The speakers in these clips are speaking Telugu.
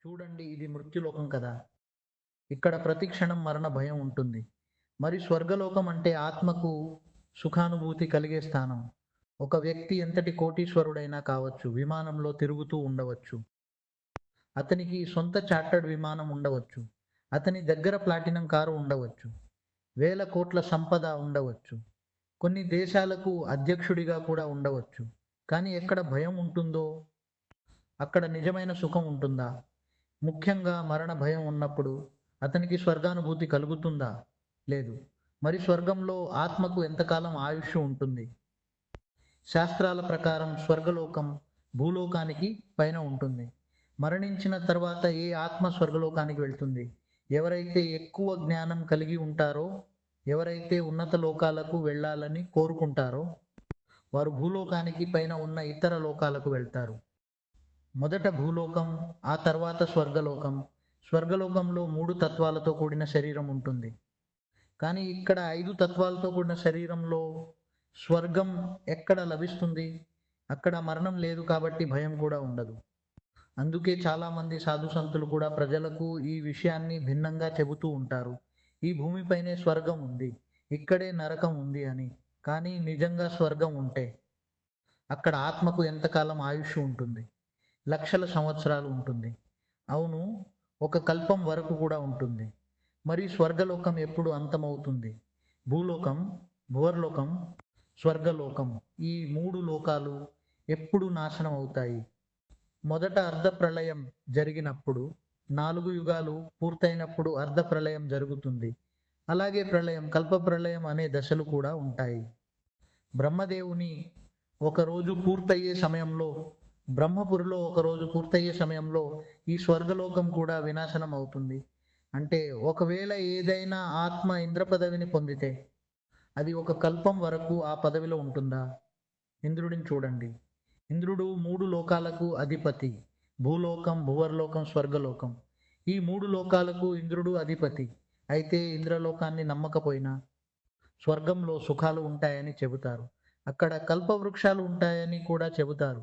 చూడండి, ఇది మృత్యులోకం కదా. ఇక్కడ ప్రతి క్షణం మరణ భయం ఉంటుంది. మరి స్వర్గలోకం అంటే ఆత్మకు సుఖానుభూతి కలిగే స్థానం. ఒక వ్యక్తి ఎంతటి కోటీశ్వరుడైనా కావచ్చు, విమానంలో తిరుగుతూ ఉండవచ్చు. అతనికి సొంత చార్టర్డ్ విమానం ఉండవచ్చు. అతని దగ్గర ప్లాటినం కారు ఉండవచ్చు. వేల కోట్ల సంపద ఉండవచ్చు. కొన్ని దేశాలకు అధ్యక్షుడిగా కూడా ఉండవచ్చు. కానీ ఎక్కడ భయం ఉంటుందో అక్కడ నిజమైన సుఖం ఉంటుందా? ముఖ్యంగా మరణ భయం ఉన్నప్పుడు అతనికి స్వర్గానుభూతి కలుగుతుందా? లేదు. మరి స్వర్గంలో ఆత్మకు ఎంతకాలం ఆయుష్షు ఉంటుంది? శాస్త్రాల ప్రకారం స్వర్గలోకం భూలోకానికి పైన ఉంటుంది. మరణించిన తర్వాత ఏ ఆత్మ స్వర్గలోకానికి వెళ్తుంది? ఎవరైతే ఎక్కువ జ్ఞానం కలిగి ఉంటారో, ఎవరైతే ఉన్నత లోకాలకు వెళ్ళాలని కోరుకుంటారో, వారు భూలోకానికి పైన ఉన్న ఇతర లోకాలకు వెళ్తారు. మొదట భూలోకం, ఆ తర్వాత స్వర్గలోకం. స్వర్గలోకంలో 3 తత్వాలతో కూడిన శరీరం ఉంటుంది. కానీ ఇక్కడ 5 తత్వాలతో కూడిన శరీరంలో స్వర్గం ఎక్కడ లభిస్తుంది? అక్కడ మరణం లేదు కాబట్టి భయం కూడా ఉండదు. అందుకే చాలామంది సాధు సంతులు కూడా ప్రజలకు ఈ విషయాన్ని భిన్నంగా చెబుతూ ఉంటారు. ఈ భూమిపైనే స్వర్గం ఉంది, ఇక్కడే నరకం ఉంది అని. కానీ నిజంగా స్వర్గం ఉంటే అక్కడ ఆత్మకు ఎంతకాలం ఆయుష్ ఉంటుంది? లక్షల సంవత్సరాలు ఉంటుంది. అవును, ఒక కల్పం వరకు కూడా ఉంటుంది. మరి స్వర్గలోకం ఎప్పుడు అంతమవుతుంది? భూలోకం, భువర్లోకం, స్వర్గలోకం, ఈ 3 లోకాలు ఎప్పుడు నాశనం అవుతాయి? మొదట అర్ధ ప్రళయం జరిగినప్పుడు, 4 యుగాలు పూర్తయినప్పుడు అర్ధ ప్రళయం జరుగుతుంది. అలాగే ప్రళయం, కల్ప ప్రళయం అనే దశలు కూడా ఉంటాయి. బ్రహ్మదేవుని ఒకరోజు పూర్తయ్యే సమయంలో, బ్రహ్మపురిలో ఒకరోజు పూర్తయ్యే సమయంలో ఈ స్వర్గలోకం కూడా వినాశనం అవుతుంది. అంటే ఒకవేళ ఏదైనా ఆత్మ ఇంద్ర పదవిని పొందితే అది ఒక కల్పం వరకు ఆ పదవిలో ఉంటుందా? ఇంద్రుడిని చూడండి. ఇంద్రుడు 3 లోకాలకు అధిపతి. భూలోకం, భువర్లోకం, స్వర్గలోకం. ఈ 3 లోకాలకు ఇంద్రుడు అధిపతి. అయితే ఇంద్రలోకాన్ని నమ్మకపోయినా స్వర్గంలో సుఖాలు ఉంటాయని చెబుతారు. అక్కడ కల్పవృక్షాలు ఉంటాయని కూడా చెబుతారు.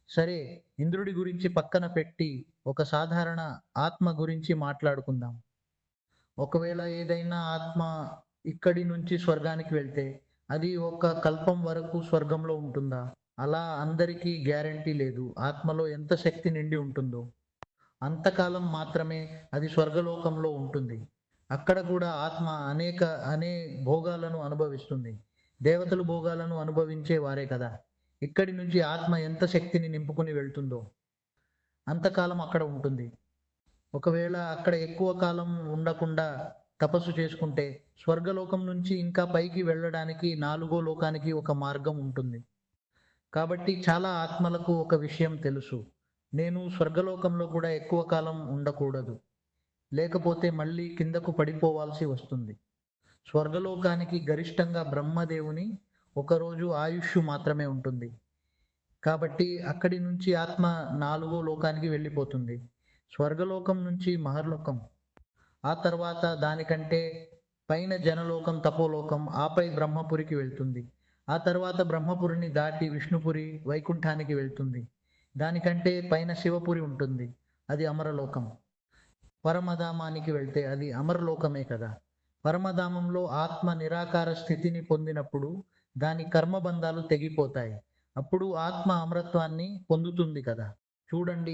సరే, ఇంద్రుడి గురించి పక్కన పెట్టి ఒక సాధారణ ఆత్మ గురించి మాట్లాడుకుందాం. ఒకవేళ ఏదైనా ఆత్మ ఇక్కడి నుంచి స్వర్గానికి వెళ్తే అది ఒక కల్పం వరకు స్వర్గంలో ఉంటుందా? అలా అందరికీ గ్యారంటీ లేదు. ఆత్మలో ఎంత శక్తి నిండి ఉంటుందో అంతకాలం మాత్రమే అది స్వర్గలోకంలో ఉంటుంది. అక్కడ కూడా ఆత్మ అనే భోగాలను అనుభవిస్తుంది. దేవతలు భోగాలను అనుభవించే వారే కదా. ఇక్కడి నుంచి ఆత్మ ఎంత శక్తిని నింపుకుని వెళ్తుందో అంతకాలం అక్కడ ఉంటుంది. ఒకవేళ అక్కడ ఎక్కువ కాలం ఉండకుండా తపస్సు చేసుకుంటే స్వర్గలోకం నుంచి ఇంకా పైకి వెళ్ళడానికి 4వ లోకానికి ఒక మార్గం ఉంటుంది. కాబట్టి చాలా ఆత్మలకు ఒక విషయం తెలుసు. నేను స్వర్గలోకంలో కూడా ఎక్కువ కాలం ఉండకూడదు. లేకపోతే మళ్ళీ కిందకు పడిపోవాల్సి వస్తుంది. స్వర్గలోకానికి గరిష్టంగా బ్రహ్మదేవుని ఒకరోజు ఆయుష్షు మాత్రమే ఉంటుంది. కాబట్టి అక్కడి నుంచి ఆత్మ 4వ లోకానికి వెళ్ళిపోతుంది. స్వర్గలోకం నుంచి మహర్లోకం, ఆ తర్వాత దానికంటే పైన జనలోకం, తపోలోకం, ఆపై బ్రహ్మపురికి వెళ్తుంది. ఆ తర్వాత బ్రహ్మపురిని దాటి విష్ణుపురి, వైకుంఠానికి వెళ్తుంది. దానికంటే పైన శివపురి ఉంటుంది, అది అమరలోకం. పరమధామానికి వెళ్తే అది అమరలోకమే కదా. పరమధామంలో ఆత్మ నిరాకార స్థితిని పొందినప్పుడు దాని కర్మబంధాలు తెగిపోతాయి. అప్పుడు ఆత్మ అమరత్వాన్ని పొందుతుంది కదా. చూడండి.